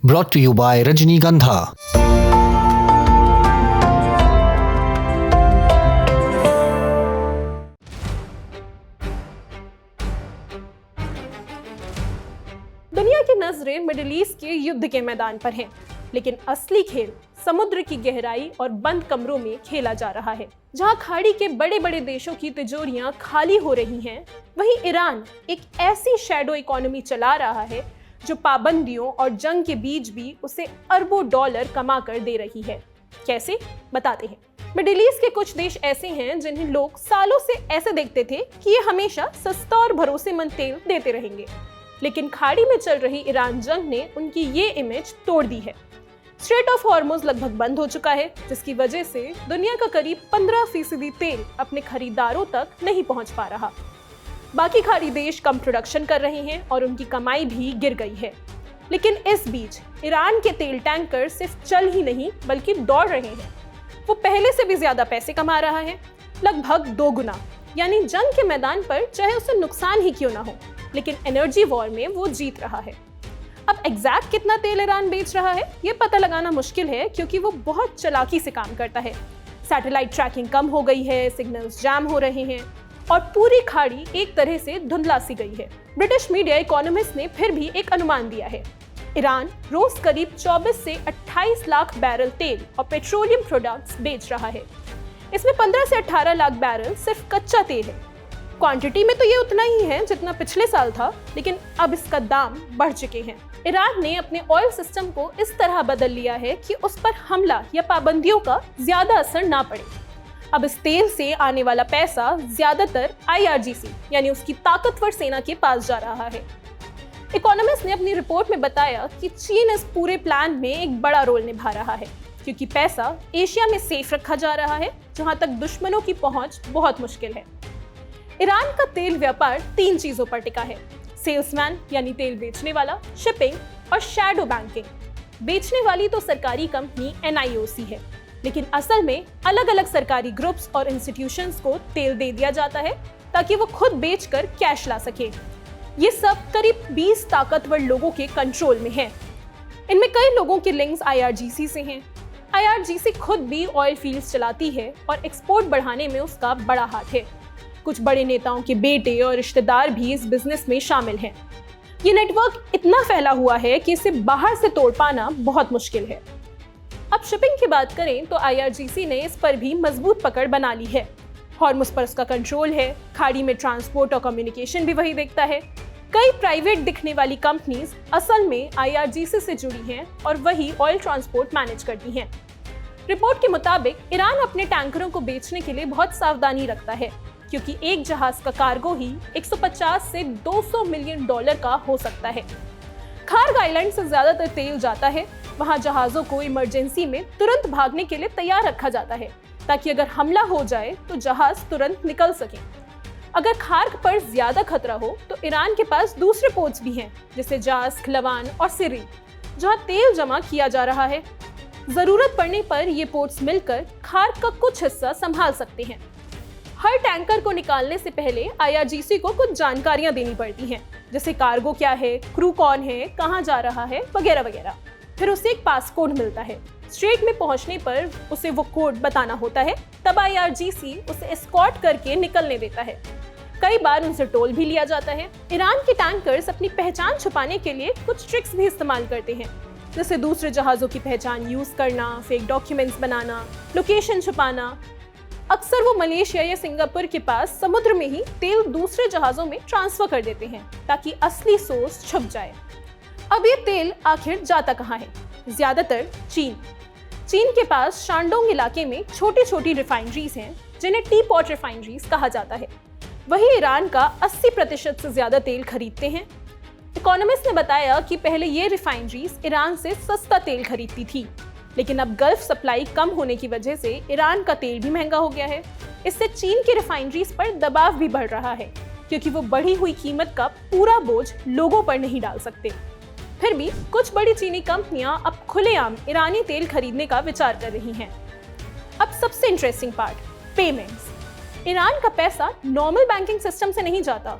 brought to you by Rajnigandha. दुनिया की नजरें मिडिल ईस्ट के युद्ध के मैदान पर हैं, लेकिन असली खेल समुद्र की गहराई और बंद कमरों में खेला जा रहा है। जहां खाड़ी के बड़े बड़े देशों की तिजोरियां खाली हो रही हैं, वहीं ईरान एक ऐसी शैडो इकोनॉमी चला रहा है जो पाबंदियों और जंग के बीच भी उसे अरबों डॉलर कमा कर दे रही है। कैसे, बताते हैं। मिडिल ईस्ट के कुछ देश ऐसे हैं जिन्हें लोग सालों से ऐसे देखते थे कि ये हमेशा सस्ता और भरोसेमंद तेल देते रहेंगे, लेकिन खाड़ी में चल रही ईरान जंग ने उनकी ये इमेज तोड़ दी है। स्ट्रेट ऑफ हॉर्मुज लगभग बंद हो चुका है, जिसकी वजह से दुनिया का करीब 15% तेल अपने खरीदारों तक नहीं पहुंच पा रहा। बाकी खाड़ी देश कम प्रोडक्शन कर रहे हैं और उनकी कमाई भी गिर गई है। लेकिन इस बीच ईरान के तेल टैंकर सिर्फ चल ही नहीं बल्कि दौड़ रहे हैं। वो पहले से भी ज्यादा पैसे कमा रहा है, लगभग 2 गुना। यानी जंग के मैदान पर चाहे उसे नुकसान ही क्यों ना हो, लेकिन एनर्जी वॉर में वो जीत रहा है। अब एग्जैक्ट कितना तेल ईरान बेच रहा है ये पता लगाना मुश्किल है, क्योंकि वो बहुत चालाकी से काम करता है। सैटेलाइट ट्रैकिंग कम हो गई है, सिग्नल्स जैम हो रहे हैं और पूरी खाड़ी एक तरह से धुंधला सी गई है। ब्रिटिश मीडिया इकोनॉमिस्ट ने फिर भी एक अनुमान दिया है। ईरान रोज करीब 24 से 28 लाख बैरल तेल और पेट्रोलियम प्रोडक्ट्स बेच रहा है। इसमें 15 से 18 लाख बैरल सिर्फ कच्चा तेल है। क्वांटिटी में तो ये उतना ही है जितना पिछले साल था, लेकिन अब इसका दाम बढ़ चुके हैं। ईरान ने अपने ऑयल सिस्टम को इस तरह बदल लिया है कि उस पर हमला या पाबंदियों का ज्यादा असर ना पड़े। अब इस तेल से आने वाला पैसा ज्यादातर IRGC यानी उसकी ताकतवर सेना के पास जा रहा है। इकोनॉमिस्ट ने अपनी रिपोर्ट में बताया कि चीन इस पूरे प्लान में एक बड़ा रोल निभा रहा है, क्योंकि पैसा एशिया में सेफ रखा जा रहा है, जहां तक दुश्मनों की पहुंच बहुत मुश्किल है। ईरान का तेल व्यापार 3 चीजों पर टिका है: सेल्समैन यानी तेल बेचने वाला, शिपिंग और शैडो बैंकिंग। बेचने वाली तो सरकारी कंपनी NIOC है, लेकिन असल में अलग अलग सरकारी ग्रुप्स और इंस्टीट्यूशंस को तेल दे दिया जाता है ताकि वो खुद बेचकर कैश ला सके। ये सब करीब 20 ताकतवर लोगों के कंट्रोल में है। इनमें कई लोगों के लिंक्स IRGC से हैं। IRGC खुद भी ऑयल फील्ड्स चलाती है और एक्सपोर्ट बढ़ाने में उसका बड़ा हाथ है। कुछ बड़े नेताओं के बेटे और रिश्तेदार भी इस बिजनेस में शामिल हैं। ये नेटवर्क इतना फैला हुआ है कि इसे बाहर से तोड़ पाना बहुत मुश्किल है। अब शिपिंग की बात करें तो IRGC ने इस पर भी मजबूत पकड़ बना ली है। हॉर्मुज पर उसका कंट्रोल है, खाड़ी में ट्रांसपोर्ट और कम्युनिकेशन भी वही देखता है। कई प्राइवेट दिखने वाली कंपनीज असल में IRGC से जुड़ी हैं और वही ऑयल ट्रांसपोर्ट मैनेज करती हैं। रिपोर्ट के मुताबिक ईरान अपने टैंकरों को बेचने के लिए बहुत सावधानी रखता है, क्योंकि एक जहाज का कार्गो ही 150 से 200 मिलियन डॉलर का हो सकता है। खार्ग आइलैंड से ज्यादातर तेल जाता है। वहां जहाजों को इमरजेंसी में तुरंत भागने के लिए तैयार रखा जाता है, ताकि अगर हमला हो जाए तो जहाज तुरंत निकल सके। अगर खार्ग पर ज्यादा खतरा हो तो ईरान के पास दूसरे पोर्ट्स भी हैं, जैसे जास, खलवान और सिरी, जहां तेल जमा किया जा रहा है। जरूरत पड़ने पर ये पोर्ट्स मिलकर खार्ग का कुछ हिस्सा संभाल सकते हैं। हर टैंकर को निकालने से पहले IRGC को कुछ जानकारियां देनी पड़ती हैं, जैसे कार्गो क्या है, क्रू कौन है, कहां जा रहा है, वगैरह वगैरह। फिर उसे एक पास कोड मिलता है। स्ट्रेट में पहुंचने पर उसे वो कोड बताना होता है, तब IRGC उसे एस्कॉर्ट करके निकलने देता है। कई बार उनसे टोल भी लिया जाता है। ईरान के टैंकर्स अपनी पहचान छुपाने के लिए कुछ ट्रिक्स भी इस्तेमाल करते हैं, जैसे दूसरे जहाजों की पहचान यूज करना, फेक डॉक्यूमेंट्स बनाना, लोकेशन छुपाना। अक्सर वो मलेशिया या सिंगापुर के पास समुद्र में ही तेल दूसरे जहाजों में ट्रांसफर कर देते हैं, ताकि असली सोर्स छुप जाए। अब ये तेल आखिर जाता कहाँ है? ज्यादातर चीन के पास शांडोंग इलाके में छोटी छोटी रिफाइनरीज हैं, जिन्हें टी पॉट रिफाइनरीज कहा जाता है। वही ईरान का 80% से ज्यादा तेल खरीदते हैं। इकोनॉमिस्ट ने बताया कि पहले ये रिफाइनरीज ईरान से सस्ता तेल खरीदती थी, लेकिन अब गल्फ सप्लाई कम होने की वजह से ईरान का तेल भी महंगा हो गया है। इससे चीन की रिफाइनरीज पर दबाव भी बढ़ रहा है, क्योंकि वो बढ़ी हुई कीमत का पूरा बोझ लोगों पर नहीं डाल सकते। फिर भी कुछ बड़ी चीनी कंपनियां अब खुलेआम ईरानी तेल खरीदने का विचार कर रही हैं। अब सबसे इंटरेस्टिंग पार्ट, पेमेंट्स। ईरान का पैसा नॉर्मल बैंकिंग सिस्टम से नहीं जाता,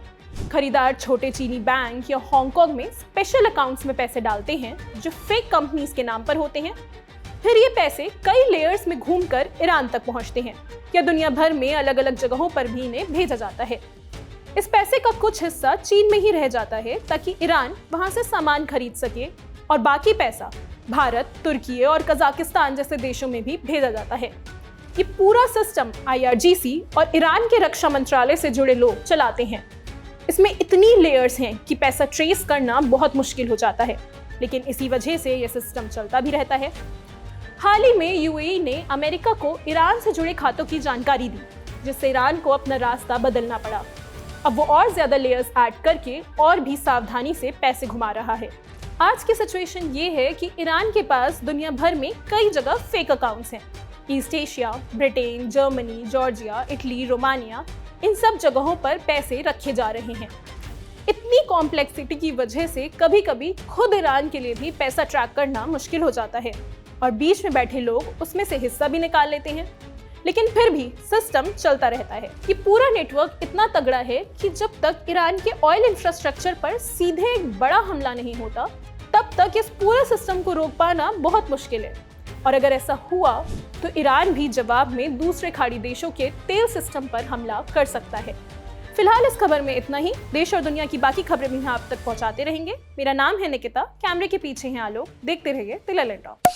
खरीदार छोटे चीनी बैंक या हांगकांग में स्पेशल अकाउंट्स में पैसे डालते हैं जो फेक कंपनीज के नाम पर होते हैं। फिर ये पैसे कई लेयर्स में घूमकर ईरान तक पहुंचते हैं या दुनिया भर में अलग अलग जगहों पर भी इन्हें भेजा जाता है। इस पैसे का कुछ हिस्सा चीन में ही रह जाता है ताकि ईरान वहां से सामान खरीद सके और बाकी पैसा भारत, तुर्की और कजाकिस्तान जैसे देशों में भी भेजा जाता है। ये पूरा सिस्टम IRGC और ईरान के रक्षा मंत्रालय से जुड़े लोग चलाते हैं। इसमें इतनी लेयर्स हैं कि पैसा ट्रेस करना बहुत मुश्किल हो जाता है, लेकिन इसी वजह से यह सिस्टम चलता भी रहता है। हाल ही में UAE ने अमेरिका को ईरान से जुड़े खातों की जानकारी दी, जिससे ईरान को अपना रास्ता बदलना पड़ा। अब वो और ज्यादा लेयर्स ऐड करके और भी सावधानी से पैसे घुमा रहा है। आज की सिचुएशन ये है कि ईरान के पास दुनिया भर में कई जगह फेक अकाउंट्स हैं। East Asia, Britain, Germany, Georgia, Italy, Romania, इन सब जगहों पर पैसे रखे जा रहे हैं। इतनी कॉम्प्लेक्सिटी की वजह से कभी कभी खुद ईरान के लिए भी पैसा ट्रैक करना मुश्किल हो जाता है और बीच में बैठे लोग उसमें से हिस्सा भी निकाल लेते हैं, लेकिन फिर भी सिस्टम चलता रहता है। ये पूरा नेटवर्क इतना तगड़ा है कि जब तक ईरान के ऑयल इंफ्रास्ट्रक्चर पर सीधे एक बड़ा हमला नहीं होता, तब तक इस पूरे सिस्टम को रोक पाना बहुत मुश्किल है। और अगर ऐसा हुआ तो ईरान भी जवाब में दूसरे खाड़ी देशों के तेल सिस्टम पर हमला कर सकता है। फिलहाल इस खबर में इतना ही। देश और दुनिया की बाकी खबरें भी हम आप तक पहुंचाते रहेंगे। मेरा नाम है निकिता, कैमरे के पीछे हैं आलोक। देखते रहिए तिलैलेंड टॉक।